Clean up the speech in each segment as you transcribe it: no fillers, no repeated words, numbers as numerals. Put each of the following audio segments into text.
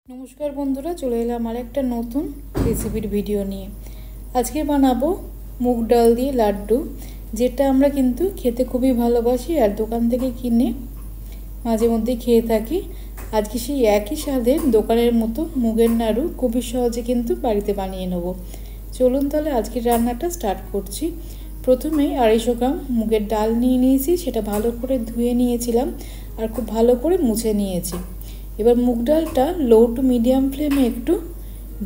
नमस्कार बंधुरा चले एलाम आरेकटा नतून रेसिपिर भिडियो निये। आज के बानाबो मुग डाल दिए लाड्डू, जेटा आमरा किन्तु खेते खूबই भालोबासी और दोकान थेके किने माझे मধ্যে खेये थाकी। आज के सेई एकई स्वादेर दोकानेर मतो मुगेर नाड़ू खूबই सहजे किन्तु बाड़ीते बानिये नेब। चलुन ताहले आजकेर रान्नाटा स्टार्ट करछि। प्रथमेई 250 ग्राम मुगेर डाल निये निয়েছি, सेटा भालो करे धुए निয়েছিলাম और खूब भालो करे मुछे निয়েছি। এবার মুগ ডালটা লো টু মিডিয়াম ফ্লেমে একটু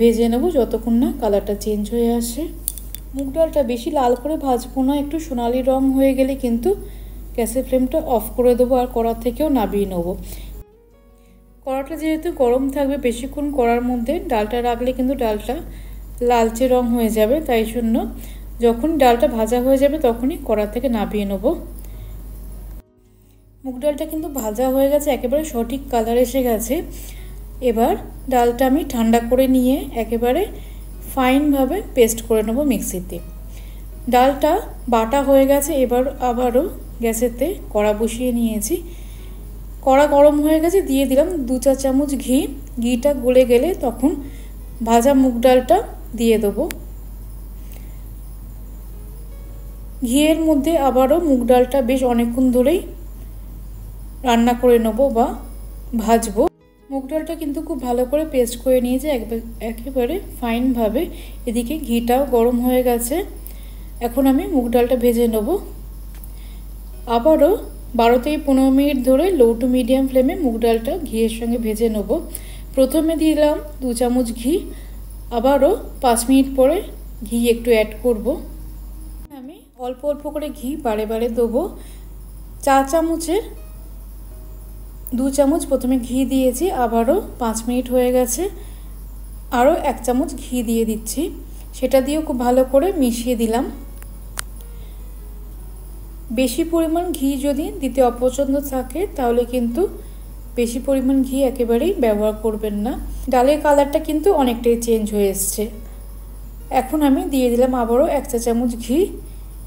ভেজে নেব যতক্ষণ না কালারটা চেঞ্জ হয়ে আসে। মুগ ডালটা বেশি লাল করে ভাজবো না, একটু সোনালি রং হয়ে গেলে কিন্তু গ্যাসের ফ্লেমটা অফ করে দেবো আর কড়া থেকেও নামিয়ে নেব। কড়াটা যেহেতু গরম থাকবে বেশিক্ষণ কড়ার মধ্যে ডালটা রাখলে কিন্তু ডালটা লালচে রং হয়ে যাবে, তাই জন্য যখন ডালটা ভাজা হয়ে যাবে তখনই কড়া থেকে নামিয়ে নেব। মুগ ডালটা কিন্তু ভাজা হয়ে গেছে, একেবারে সঠিক কালার এসে গেছে। এবার ডালটা আমি ঠান্ডা করে নিয়ে একেবারে ফাইনভাবে পেস্ট করে নেব মিক্সিতে। ডালটা বাটা হয়ে গেছে। এবার আবারও গ্যাসেতে কড়া বসিয়ে নিয়েছি। কড়া গরম হয়ে গেছে, দিয়ে দিলাম 2-4 চামচ ঘি। ঘিটা গলে গেলে তখন ভাজা মুগ ডালটা দিয়ে দেবো। ঘিয়ের মধ্যে আবারও মুগ ডালটা বেশ অনেকক্ষণ ধরেই রান্না করে নেব বা ভাজবো। মুগ ডালটা কিন্তু খুব ভালো করে পেস্ট করে নিয়েছি একেবারে ফাইনভাবে। এদিকে ঘিটাও গরম হয়ে গেছে। এখন আমি মুগ ডালটা ভেজে নেব। আবারও 12 থেকে 15 মিনিট ধরে লো টু মিডিয়াম ফ্লেমে মুগ ডালটা ঘিয়ের সঙ্গে ভেজে নেব। প্রথমে দিলাম 2 চামচ ঘি, আবারও 5 মিনিট পরে ঘি একটু অ্যাড করব। আমি অল্প অল্প করে ঘি বারে বারে দেবো। 4 চামচের 2 চামচ প্রথমে ঘি দিয়েছি, আবারও 5 মিনিট হয়ে গেছে, আরও 1 চামচ ঘি দিয়ে দিচ্ছি। সেটা দিয়েও খুব ভালো করে মিশিয়ে দিলাম। বেশি পরিমাণ ঘি যদি দিতে অপছন্দ থাকে তাহলে কিন্তু বেশি পরিমাণ ঘি একেবারেই ব্যবহার করবেন না। ডালের কালারটা কিন্তু অনেকটাই চেঞ্জ হয়ে এসছে। এখন আমি দিয়ে দিলাম আবারও 1 চা চামচ ঘি।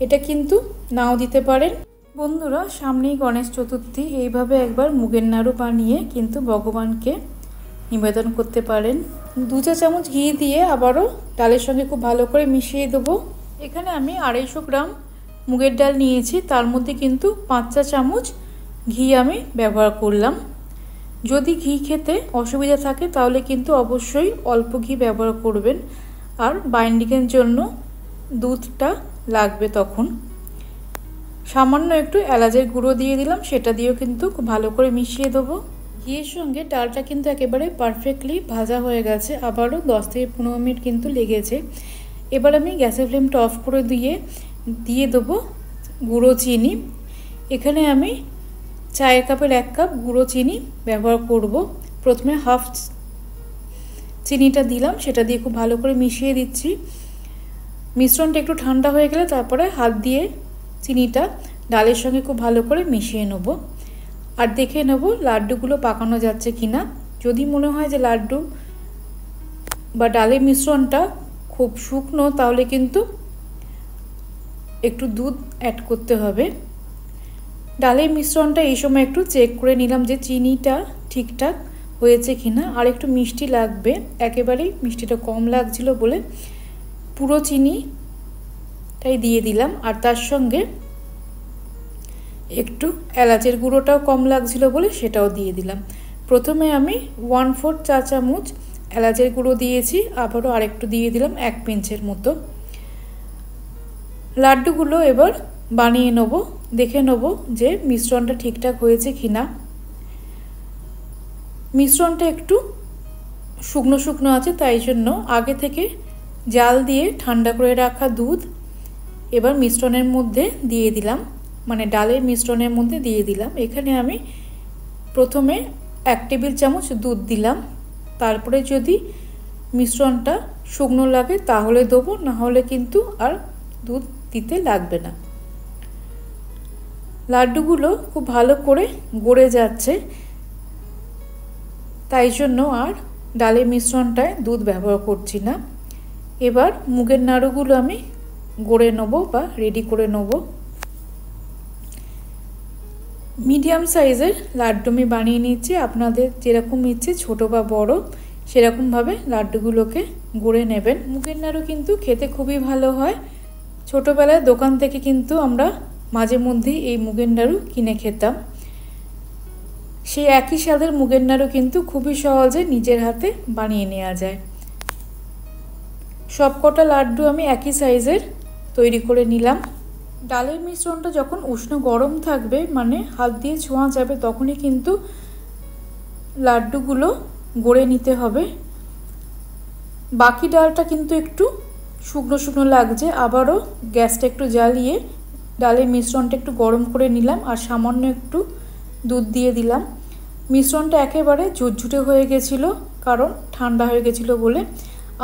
এটা কিন্তু নাও দিতে পারেন। বন্ধুরা, সামনেই গণেশ চতুর্থী, এইভাবে একবার মুগের নাড়ু বানিয়ে কিন্তু ভগবানকে নিবেদন করতে পারেন। 2 চা চামচ ঘি দিয়ে আবারও ডালের সঙ্গে খুব ভালো করে মিশিয়ে দেবো। এখানে আমি 250 গ্রাম মুগের ডাল নিয়েছি, তার মধ্যে কিন্তু 5 চা চামচ ঘি আমি ব্যবহার করলাম। যদি ঘি খেতে অসুবিধা থাকে তাহলে কিন্তু অবশ্যই অল্প ঘি ব্যবহার করবেন, আর বাইন্ডিংয়ের জন্য দুধটা লাগবে। তখন সামান্য একটু এলাচের গুঁড়ো দিয়ে দিলাম, সেটা দিয়েও কিন্তু খুব ভালো করে মিশিয়ে দেবো। ঘিয়ের সঙ্গে ডালটা কিন্তু একেবারে পারফেক্টলি ভাজা হয়ে গেছে, আবারও 10 থেকে 15 মিনিট কিন্তু লেগেছে। এবার আমি গ্যাসের ফ্লেমটা অফ করে দিয়ে দেবো গুঁড়ো চিনি। এখানে আমি চায়ের কাপের 1 কাপ গুঁড়ো চিনি ব্যবহার করব। প্রথমে হাফ চিনিটা দিলাম, সেটা দিয়ে খুব ভালো করে মিশিয়ে দিচ্ছি। মিশ্রণটা একটু ঠান্ডা হয়ে গেলে তারপরে হাত দিয়ে চিনিটা ডালের সঙ্গে খুব ভালো করে মিশিয়ে নেব আর দেখে নেব লাড্ডুগুলো পাকানো যাচ্ছে কিনা। যদি মনে হয় যে লাড্ডু বা ডালের মিশ্রণটা খুব শুকনো তাহলে কিন্তু একটু দুধ অ্যাড করতে হবে। ডালের মিশ্রণটা এই সময় একটু চেক করে নিলাম যে চিনিটা ঠিকঠাক হয়েছে কিনা, আর একটু মিষ্টি লাগবে। একেবারেই মিষ্টিটা কম লাগছিল বলে পুরো চিনিটাই দিয়ে দিলাম, আর তার সঙ্গে একটু এলাচের গুঁড়োটাও কম লাগছিল বলে সেটাও দিয়ে দিলাম। প্রথমে আমি 1/4 চা চামচ এলাচের গুঁড়ো দিয়েছি, আবারও আরেকটু দিয়ে দিলাম 1 পিঞ্চের মতো। লাড্ডুগুলো এবার বানিয়ে নেব, দেখে নেব যে মিশ্রণটা ঠিকঠাক হয়েছে কিনা। মিশ্রণটা একটু শুকনো শুকনো আছে, তাই জন্য আগে থেকে জাল দিয়ে ঠান্ডা করে রাখা দুধ এবার মিশ্রণের মধ্যে দিয়ে দিলাম, মানে ডালের মিশ্রণের মধ্যে দিয়ে দিলাম। এখানে আমি প্রথমে 1 টেবিল চামচ দুধ দিলাম, তারপরে যদি মিশ্রণটা শুকনো লাগে তাহলে দেবো, না হলে কিন্তু আর দুধ দিতে লাগবে না। লাড্ডুগুলো খুব ভালো করে গড়ে যাচ্ছে, তাই জন্য আর ডালের মিশ্রণটায় দুধ ব্যবহার করছি না। এবার মুগের নাড়ুগুলো আমি গড়ে নেব বা রেডি করে নেব। মিডিয়াম সাইজের লাড্ডু আমি বানিয়ে নিচ্ছি। আপনাদের যেরকম ইচ্ছে ছোট বা বড় সেরকমভাবে লাড্ডুগুলোকে গড়ে নেবেন। মুগের নাড়ু কিন্তু খেতে খুবই ভালো হয়। ছোটোবেলায় দোকান থেকে কিন্তু আমরা মাঝে মধ্যেই এই মুগের নাড়ু কিনে খেতাম। সেই একই স্বাদের মুগের নাড়ু কিন্তু খুবই সহজে নিজের হাতে বানিয়ে নেওয়া যায়। সবকটা লাড্ডু আমি একই সাইজের তৈরি করে নিলাম। ডালের মিশ্রণটা যখন উষ্ণ গরম থাকবে, মানে হাত দিয়ে ছোঁয়া যাবে, তখনই কিন্তু লাড্ডুগুলো গড়ে নিতে হবে। বাকি ডালটা কিন্তু একটু শুকনো শুকনো লাগছে, আবারও গ্যাসটা একটু জ্বালিয়ে ডালের মিশ্রণটা একটু গরম করে নিলাম আর সামান্য একটু দুধ দিয়ে দিলাম। মিশ্রণটা একেবারে ঝুরঝুরে হয়ে গেছিলো, কারণ ঠান্ডা হয়ে গেছিলো বলে।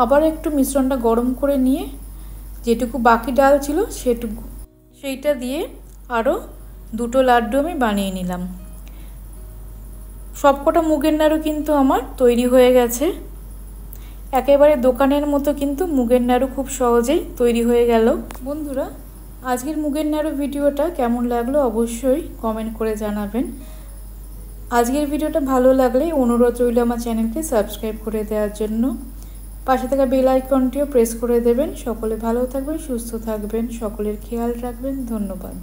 আবার একটু মিশ্রণটা গরম করে নিয়ে যেটুকু বাকি ডাল ছিল সেইটা দিয়ে আরও দুটো লাড্ডু আমি বানিয়ে নিলাম। সবকটা মুগের নাড়ু কিন্তু আমার তৈরি হয়ে গেছে। একেবারে দোকানের মতো কিন্তু মুগের নাড়ু খুব সহজেই তৈরি হয়ে গেল। বন্ধুরা, আজকের মুগের নাড়ু ভিডিওটা কেমন লাগলো অবশ্যই কমেন্ট করে জানাবেন। আজকের ভিডিওটা ভালো লাগলে অনুরোধ রইল আমার চ্যানেলকে সাবস্ক্রাইব করে দেওয়ার জন্য। পাশে থাকা বেল আইকনটিও প্রেস করে দেবেন। সকলে ভালো থাকবেন, সুস্থ থাকবেন, সকলের খেয়াল রাখবেন। ধন্যবাদ।